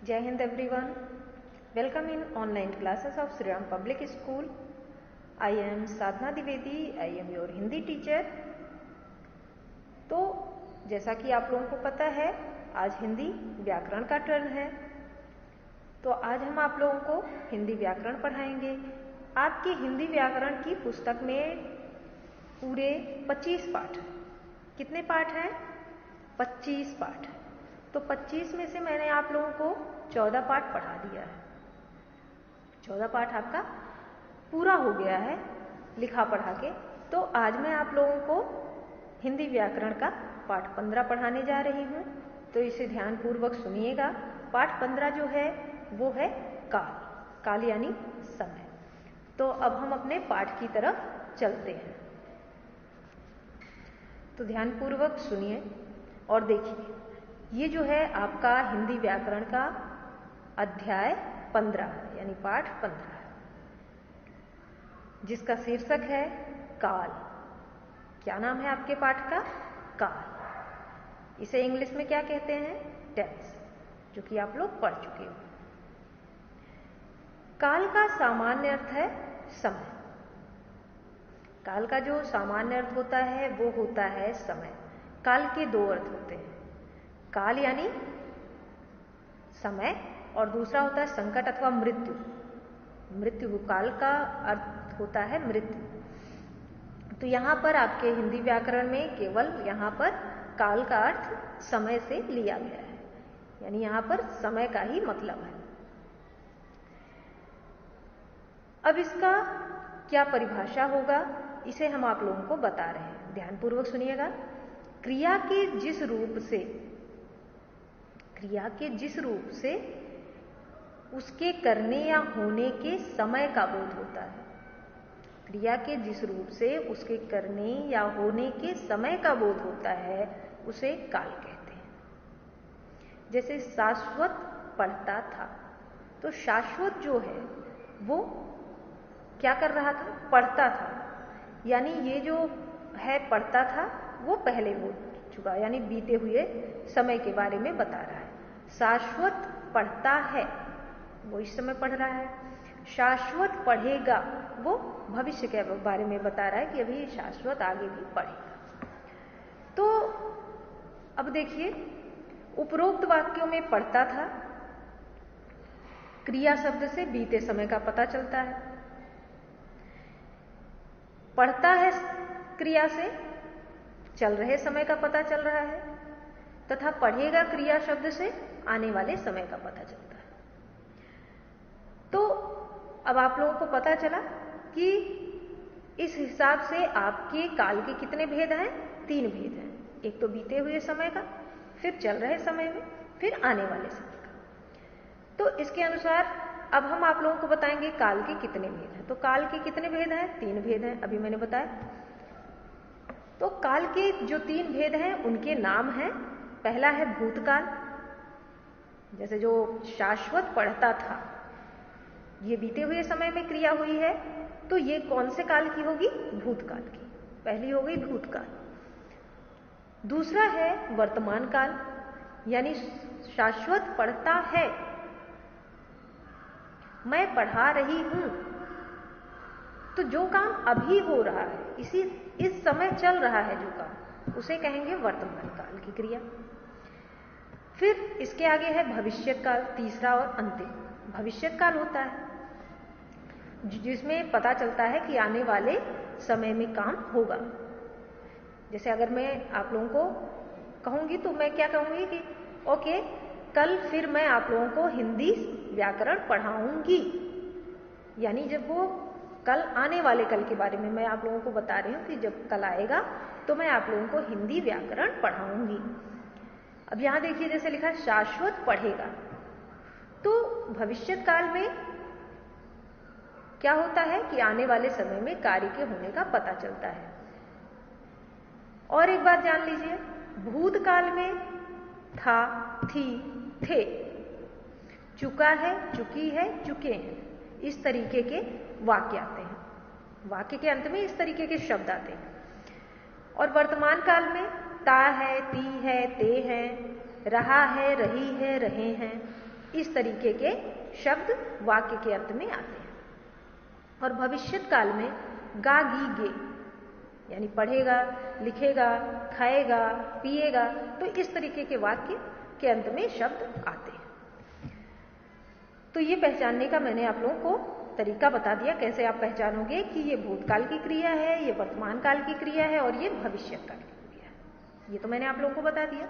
Jai Hind everyone. Welcome in online classes of Sri Ram Public School. I am Sadhna Dwivedi. I am your Hindi teacher. तो जैसा कि आप लोगों को पता है आज हिंदी व्याकरण का टर्न है। तो आज हम आप लोगों को हिंदी व्याकरण पढ़ाएंगे। आपकी हिंदी व्याकरण की पुस्तक में पूरे 25 पाठ। कितने पाठ हैं? 25 पाठ। तो 25 में से मैंने आप लोगों को 14 पाठ पढ़ा दिया है। 14 पाठ आपका पूरा हो गया है लिखा पढ़ा के। तो आज मैं आप लोगों को हिंदी व्याकरण का पाठ 15 पढ़ाने जा रही हूँ। तो इसे ध्यानपूर्वक सुनिएगा। पाठ 15 जो है वो है काल। काल यानी समय। तो अब हम अपने पाठ की तरफ चलते हैं। तो ध्यानपूर्वक सुनिए और देखिए। ये जो है आपका हिंदी व्याकरण का अध्याय 15 यानी पाठ 15 है, जिसका शीर्षक है काल। क्या नाम है आपके पाठ का? काल। इसे इंग्लिश में क्या कहते हैं? टेंस, जो कि आप लोग पढ़ चुके हो। काल का सामान्य अर्थ है समय। काल का जो सामान्य अर्थ होता है वो होता है समय। काल के दो अर्थ होते हैं। काल यानी समय और दूसरा होता है संकट अथवा मृत्यु। मृत्यु काल का अर्थ होता है मृत्यु। तो यहां पर आपके हिंदी व्याकरण में केवल यहां पर काल का अर्थ समय से लिया गया है, यानी यहां पर समय का ही मतलब है। अब इसका क्या परिभाषा होगा इसे हम आप लोगों को बता रहे हैं। ध्यानपूर्वक सुनिएगा। क्रिया के जिस रूप से उसके करने या होने के समय का बोध होता है। क्रिया के जिस रूप से उसके करने या होने के समय का बोध होता है उसे काल कहते हैं। जैसे शाश्वत पढ़ता था, तो शाश्वत जो है वो क्या कर रहा था? पढ़ता था। यानी ये जो है पढ़ता था वो पहले हो चुका, यानी बीते हुए समय के बारे में बता रहा है। शाश्वत पढ़ता है, वो इस समय पढ़ रहा है। शाश्वत पढ़ेगा, वो भविष्य के बारे में बता रहा है कि अभी शाश्वत आगे भी पढ़ेगा। तो अब देखिए, उपरोक्त वाक्यों में पढ़ता था क्रिया शब्द से बीते समय का पता चलता है। पढ़ता है क्रिया से चल रहे समय का पता चल रहा है, तथा पढ़ेगा क्रिया शब्द से आने वाले समय का पता चलता है। तो अब आप लोगों को पता चला कि इस हिसाब से आपके काल के कितने भेद हैं? 3 भेद हैं। एक तो बीते हुए समय का, फिर चल रहे समय में, फिर आने वाले समय का। तो इसके अनुसार अब हम आप लोगों को बताएंगे काल के कितने भेद हैं। तो काल के कितने भेद हैं? 3 भेद हैं, अभी मैंने बताया। तो काल के जो 3 भेद हैं उनके नाम हैं। पहला है भूतकाल। जैसे जो शाश्वत पढ़ता था, ये बीते हुए समय में क्रिया हुई है, तो ये कौन से काल की होगी? भूतकाल की। पहली हो गई भूतकाल। दूसरा है वर्तमान काल, यानी शाश्वत पढ़ता है, मैं पढ़ा रही हूं, तो जो काम अभी हो रहा है, इस समय चल रहा है जो काम, उसे कहेंगे वर्तमान काल की क्रिया। फिर इसके आगे है भविष्यत काल, तीसरा और अंतिम। भविष्यत काल होता है जिसमें पता चलता है कि आने वाले समय में काम होगा। जैसे अगर मैं आप लोगों को कहूंगी तो मैं क्या कहूंगी कि ओके, कल फिर मैं आप लोगों को हिंदी व्याकरण पढ़ाऊंगी, यानी जब वो कल आने वाले कल के बारे में मैं आप लोगों को बता रही हूं कि जब कल आएगा तो मैं आप लोगों को हिंदी व्याकरण पढ़ाऊंगी। अब यहां देखिए, जैसे लिखा शाश्वत पढ़ेगा, तो भविष्यत काल में क्या होता है कि आने वाले समय में कार्य के होने का पता चलता है। और एक बात जान लीजिए, भूतकाल में था, थी, थे, चुका है, चुकी है, चुके हैं, इस तरीके के वाक्य आते हैं। वाक्य के अंत में इस तरीके के शब्द आते हैं। और वर्तमान काल में ता है, ती है, ते हैं, रहा है, रही है, रहे हैं, इस तरीके के शब्द वाक्य के अंत में आते हैं। और भविष्यत काल में गा गी गे, यानी पढ़ेगा, लिखेगा, खाएगा, पिएगा, तो इस तरीके के वाक्य के अंत में शब्द आते हैं। तो ये पहचानने का मैंने आप लोगों को तरीका बता दिया, कैसे आप पहचानोगे कि ये भूतकाल की क्रिया है, ये वर्तमान काल की क्रिया है और ये भविष्यत काल की क्रिया है। ये तो मैंने आप लोगों को बता दिया।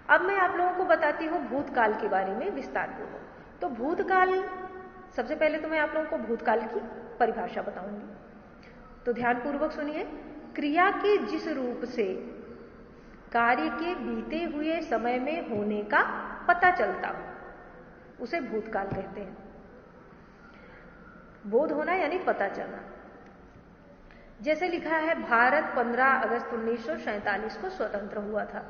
अब मैं आप लोगों को बताती हूँ भूतकाल के बारे में विस्तारपूर्वक। तो भूतकाल, सबसे पहले तो मैं आप लोगों को भूतकाल की परिभाषा बताऊंगी। तो ध्यानपूर्वक सुनिए। क्रिया के जिस रूप से कार्य के बीते हुए समय में होने का पता चलता हो उसे भूतकाल कहते हैं। बोध होना यानी पता चलना। जैसे लिखा है भारत 15 अगस्त 1947 को स्वतंत्र हुआ था।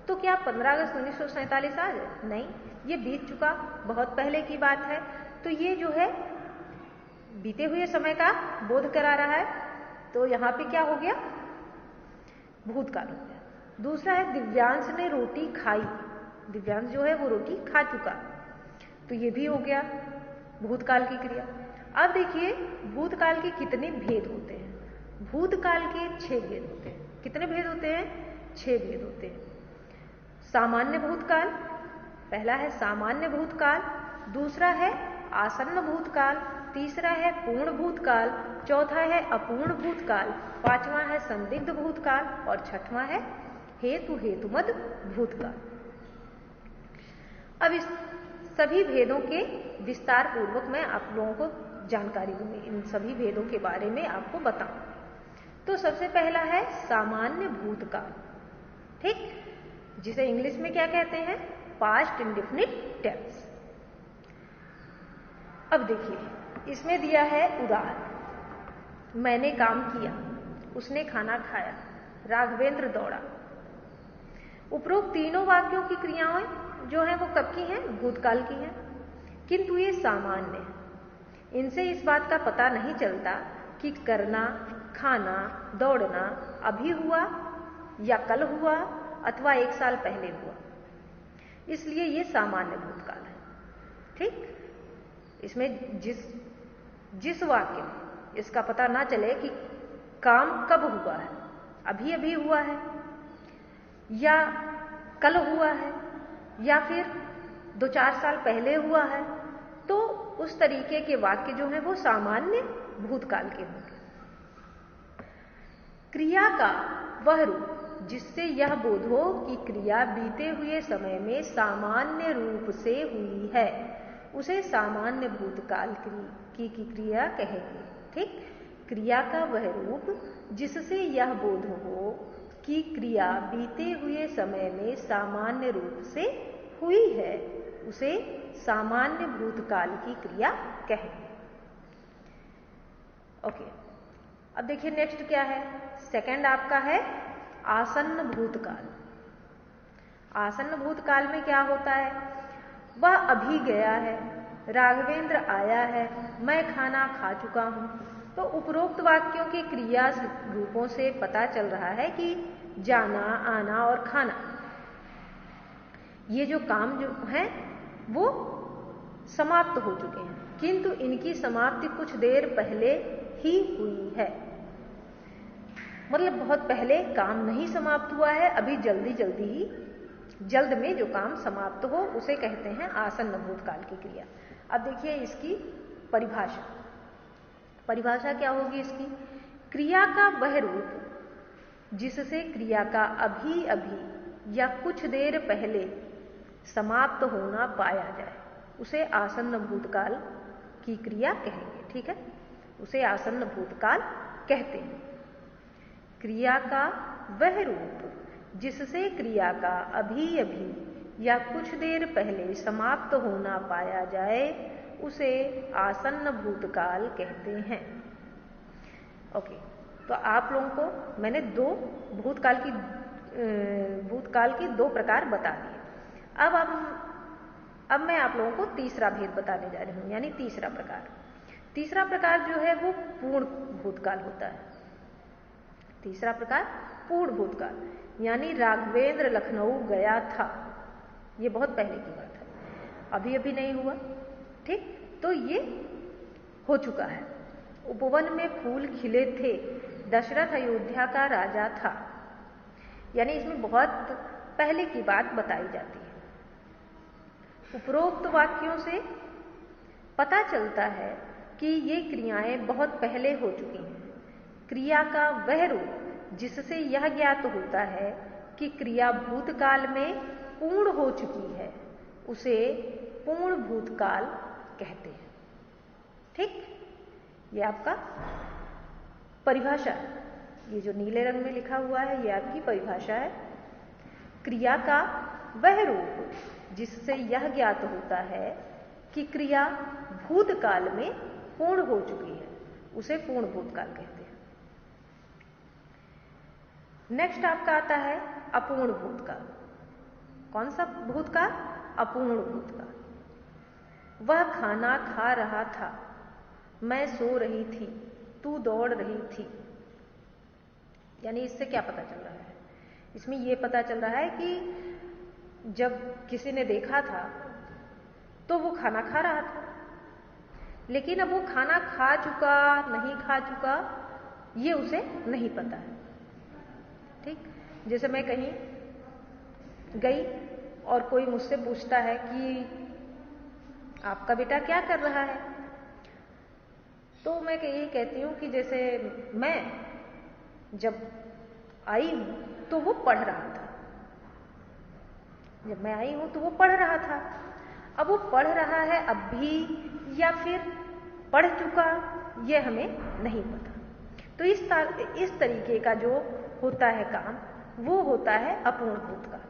तो क्या 15 अगस्त 1947 आज है? नहीं, ये बीत चुका, बहुत पहले की बात है। तो ये जो है बीते हुए समय का बोध करा रहा है। तो यहां पे क्या हो गया? भूतकाल हो गया। दूसरा है दिव्यांश ने रोटी खाई। दिव्यांश जो है वो रोटी खा चुका, तो ये भी हो गया भूतकाल की क्रिया। अब देखिए भूतकाल के कितने भेद होते हैं। भूतकाल के 6 भेद होते हैं। कितने भेद होते हैं? 6 भेद होते हैं। सामान्य भूतकाल, पहला है सामान्य भूतकाल, दूसरा है आसन्न भूतकाल, तीसरा है पूर्ण भूतकाल, चौथा है अपूर्ण भूतकाल, पांचवा है संदिग्ध भूतकाल और छठवां है हेतुमद भूतकाल। अब इस सभी भेदों के विस्तार पूर्वक मैं आप लोगों को जानकारी दूंगी, इन सभी भेदों के बारे में आपको बताऊं। तो सबसे पहला है सामान्य भूतकाल, ठीक, जिसे इंग्लिश में क्या कहते हैं? Past indefinite tense. अब देखिए इसमें दिया है उदाहरण। मैंने काम किया, उसने खाना खाया, राघवेंद्र दौड़ा। उपरोक्त तीनों वाक्यों की क्रियाएं जो है वो कब की हैं? भूतकाल की हैं, किंतु ये सामान्य है। इनसे इस बात का पता नहीं चलता कि करना, खाना, दौड़ना अभी हुआ या कल हुआ अथवा 1 साल पहले हुआ, इसलिए ये सामान्य भूतकाल है, ठीक। इसमें जिस वाक्य में इसका पता ना चले कि काम कब हुआ है, अभी अभी हुआ है या कल हुआ है या फिर 2-4 साल पहले हुआ है, तो उस तरीके के वाक्य जो है वो सामान्य भूतकाल के होंगे। क्रिया का वह रूप जिससे यह बोध हो कि क्रिया बीते हुए समय में सामान्य रूप से हुई है, उसे सामान्य भूतकाल की क्रिया कहेंगे, ठीक। क्रिया का वह रूप जिससे यह बोध हो कि क्रिया बीते हुए समय में सामान्य रूप से हुई है, उसे सामान्य भूतकाल की क्रिया कहेंगे। ओके, अब देखिए नेक्स्ट क्या है। सेकंड आपका है आसन्न भूतकाल। आसन्न भूतकाल में क्या होता है? वह अभी गया है, राघवेंद्र आया है, मैं खाना खा चुका हूं। तो उपरोक्त वाक्यों के क्रिया रूपों से पता चल रहा है कि जाना, आना और खाना, ये जो काम जो है वो समाप्त हो चुके हैं, किंतु इनकी समाप्ति कुछ देर पहले ही हुई है। मतलब बहुत पहले काम नहीं समाप्त हुआ है, अभी जल्द में जो काम समाप्त हो उसे कहते हैं आसन्न भूतकाल की क्रिया। अब देखिए इसकी परिभाषा क्या होगी इसकी? क्रिया का वह रूप जिससे क्रिया का अभी अभी या कुछ देर पहले समाप्त होना पाया जाए, उसे आसन्न भूतकाल की क्रिया कहेंगे, ठीक है। उसे आसन्न भूतकाल कहते हैं। क्रिया का वह रूप जिससे क्रिया का अभी अभी या कुछ देर पहले समाप्त होना पाया जाए, उसे आसन्न भूतकाल कहते हैं। ओके, तो आप लोगों को मैंने भूतकाल की 2 प्रकार बता दिए। अब मैं आप लोगों को तीसरा भेद बताने जा रही हूं, यानी तीसरा प्रकार जो है वो पूर्ण भूतकाल होता है। तीसरा प्रकार पूर्ण भूतकाल, यानी राघवेंद्र लखनऊ गया था, ये बहुत पहले की बात है। अभी अभी नहीं हुआ। ठीक, तो ये हो चुका है। उपवन में फूल खिले थे, दशरथ अयोध्या का राजा था। यानी इसमें बहुत पहले की बात बताई जाती है। उपरोक्त वाक्यों से पता चलता है कि ये क्रियाएं बहुत पहले हो चुकी हैं। क्रिया का वह रूप जिससे यह ज्ञात होता है कि क्रिया भूतकाल में पूर्ण हो चुकी है, उसे पूर्ण भूतकाल कहते हैं। ठीक, ये आपका परिभाषा है। ये जो नीले रंग में लिखा हुआ है, ये आपकी परिभाषा है। क्रिया का वह रूप जिससे यह ज्ञात होता है कि क्रिया भूतकाल में पूर्ण हो चुकी है, उसे पूर्ण भूतकाल कहते हैं। नेक्स्ट आपका आता है अपूर्ण भूतकाल। कौन सा भूतकाल? अपूर्ण भूतकाल। वह खाना खा रहा था, मैं सो रही थी, तू दौड़ रही थी। यानी इससे क्या पता चल रहा है? इसमें यह पता चल रहा है कि जब किसी ने देखा था तो वो खाना खा रहा था, लेकिन अब वो खाना खा चुका नहीं खा चुका ये उसे नहीं पता है। ठीक, जैसे मैं कहीं गई और कोई मुझसे पूछता है कि आपका बेटा क्या कर रहा है, तो मैं यही कहती हूं कि जैसे मैं जब आई हूं तो वो पढ़ रहा था। जब मैं आई हूं तो वो पढ़ रहा था। अब वो पढ़ रहा है अब भी या फिर पढ़ चुका, ये हमें नहीं पता। तो इस तरीके का जो होता है काम, वो होता है अपूर्ण भूतकाल।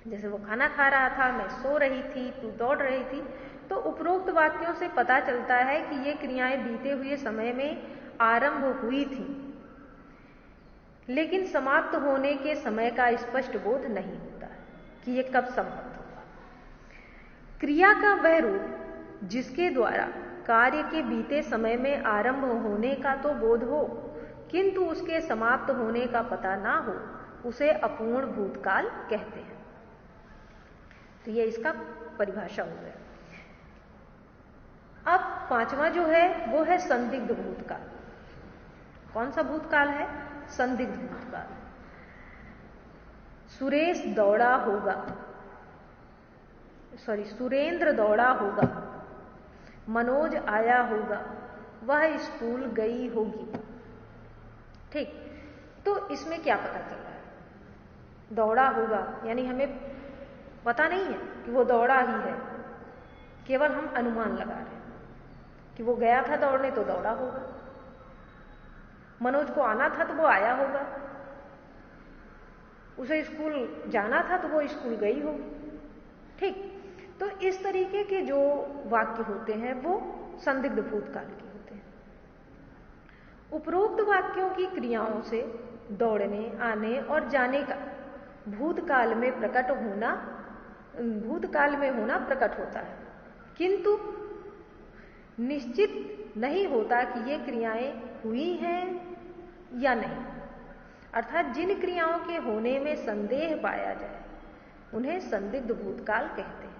जैसे वो खाना खा रहा था, मैं सो रही थी, तू दौड़ रही थी। तो उपरोक्त वाक्यों से पता चलता है कि ये क्रियाएं बीते हुए समय में आरंभ हुई थी, लेकिन समाप्त होने के समय का स्पष्ट बोध नहीं होता कि ये कब समाप्त होगा। क्रिया का वह रूप जिसके द्वारा कार्य के बीते समय में आरंभ होने का तो बोध हो, किंतु उसके समाप्त होने का पता ना हो, उसे अपूर्ण भूतकाल कहते हैं। तो ये इसका परिभाषा हो गया। अब पांचवा जो है वो है संदिग्ध भूतकाल। कौन सा भूतकाल है? संदिग्ध भूतकाल। सुरेश दौड़ा होगा, सुरेंद्र दौड़ा होगा, मनोज आया होगा, वह स्कूल गई होगी। ठीक, तो इसमें क्या पता चल रहा है? दौड़ा होगा, यानी हमें पता नहीं है कि वो दौड़ा ही है, केवल हम अनुमान लगा रहे हैं कि वो गया था दौड़ने तो दौड़ा होगा। मनोज को आना था तो वो आया होगा, उसे स्कूल जाना था तो वो स्कूल गई होगी। ठीक, तो इस तरीके के जो वाक्य होते हैं वो संदिग्ध भूतकाल के होते हैं। उपरोक्त वाक्यों की क्रियाओं से दौड़ने, आने और जाने का भूतकाल में होना प्रकट होता है, किंतु निश्चित नहीं होता कि ये क्रियाएं हुई हैं या नहीं। अर्थात जिन क्रियाओं के होने में संदेह पाया जाए उन्हें संदिग्ध भूतकाल कहते हैं।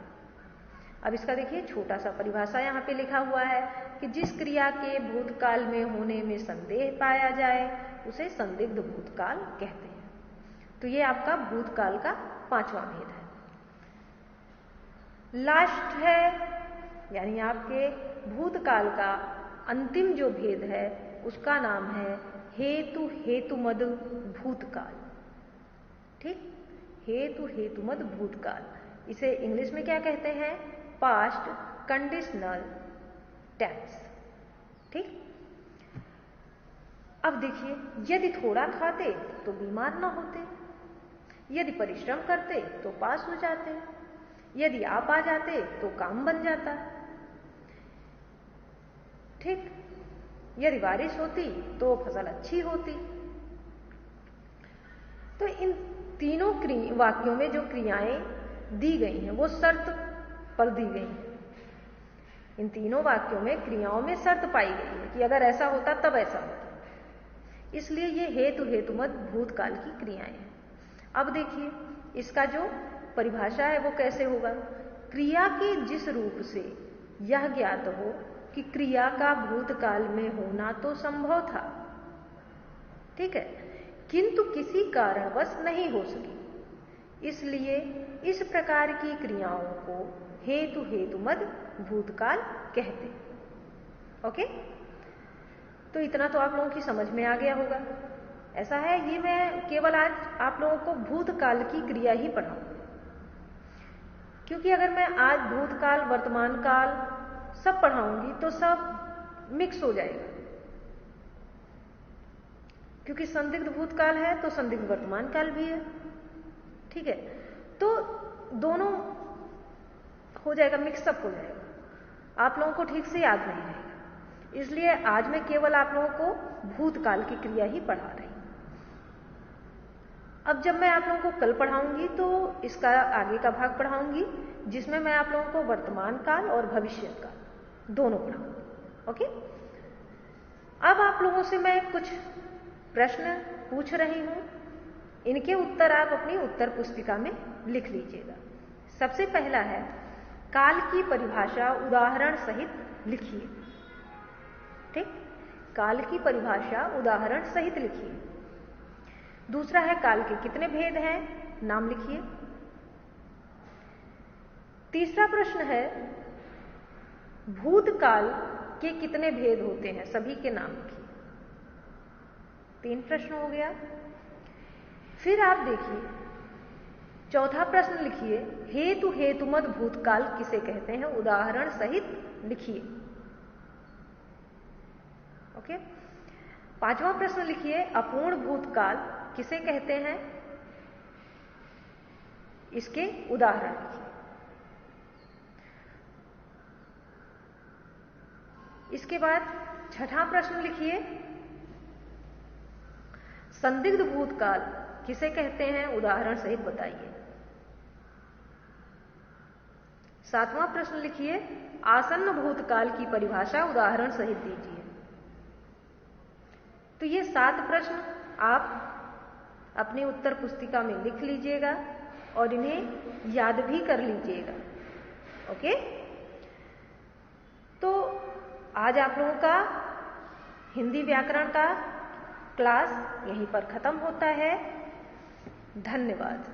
अब इसका देखिए छोटा सा परिभाषा यहां पे लिखा हुआ है कि जिस क्रिया के भूतकाल में होने में संदेह पाया जाए उसे संदिग्ध भूतकाल कहते हैं। तो ये आपका भूतकाल का पांचवा भेद है। लास्ट है, यानी आपके भूतकाल का अंतिम जो भेद है उसका नाम है हेतु हेतुमद भूतकाल। ठीक, हेतु हेतुमद भूतकाल, इसे इंग्लिश में क्या कहते हैं? Past conditional tense. ठीक, अब देखिए, यदि थोड़ा खाते तो बीमार ना होते, यदि परिश्रम करते तो पास हो जाते, यदि आप आ जाते तो काम बन जाता। ठीक, यदि बारिश होती तो फसल अच्छी होती। तो इन तीनों वाक्यों में जो क्रियाएं दी गई हैं वो शर्त पर दी गई हैं। इन तीनों वाक्यों में क्रियाओं में शर्त पाई गई है कि अगर ऐसा होता तब ऐसा होता, इसलिए ये हेतु हेतुमत भूतकाल की क्रियाएं हैं। अब देखिए इसका जो परिभाषा है वो कैसे होगा क्रिया के जिस रूप से यह ज्ञात हो कि क्रिया का भूतकाल में होना तो संभव था, ठीक है, किंतु किसी कारणवश नहीं हो सकी, इसलिए इस प्रकार की क्रियाओं को हेतु हेतुमद भूतकाल कहते। ओके, तो इतना तो आप लोगों की समझ में आ गया होगा। ऐसा है, ये मैं केवल आज आप लोगों को भूतकाल की क्रिया ही पढ़ाऊंगी, क्योंकि अगर मैं आज भूतकाल वर्तमान काल सब पढ़ाऊंगी तो सब मिक्स हो जाएगा, क्योंकि संदिग्ध भूतकाल है तो संदिग्ध वर्तमान काल भी है, ठीक है, तो दोनों हो जाएगा, मिक्सअप हो जाएगा, आप लोगों को ठीक से याद नहीं रहेगा। इसलिए आज मैं केवल आप लोगों को भूतकाल की क्रिया ही पढ़ा रही हूं। अब जब मैं आप लोगों को कल पढ़ाऊंगी तो इसका आगे का भाग पढ़ाऊंगी, जिसमें मैं आप लोगों को वर्तमान काल और भविष्य काल दोनों पढ़ाऊंगी। ओके, अब आप लोगों से मैं कुछ प्रश्न पूछ रही हूं, इनके उत्तर आप अपनी उत्तर पुस्तिका में लिख लीजिएगा। सबसे पहला है, काल की परिभाषा उदाहरण सहित लिखिए। ठीक, काल की परिभाषा उदाहरण सहित लिखिए। दूसरा है, काल के कितने भेद हैं, नाम लिखिए। तीसरा प्रश्न है, भूतकाल के कितने भेद होते हैं, सभी के नाम लिखिए। 3 प्रश्न हो गया। फिर आप देखिए, चौथा प्रश्न लिखिए, हेतु हेतुमद भूतकाल किसे कहते हैं, उदाहरण सहित लिखिए। ओके, 5वां प्रश्न लिखिए, अपूर्ण भूतकाल किसे कहते हैं, इसके उदाहरण लिखिए। इसके बाद छठा प्रश्न लिखिए, संदिग्ध भूतकाल किसे कहते हैं, उदाहरण सहित बताइए। 7वां प्रश्न लिखिए, आसन्न भूतकाल की परिभाषा उदाहरण सहित दीजिए। तो ये 7 प्रश्न आप अपनी उत्तर पुस्तिका में लिख लीजिएगा और इन्हें याद भी कर लीजिएगा। ओके, तो आज आप लोगों का हिंदी व्याकरण का क्लास यहीं पर खत्म होता है। धन्यवाद।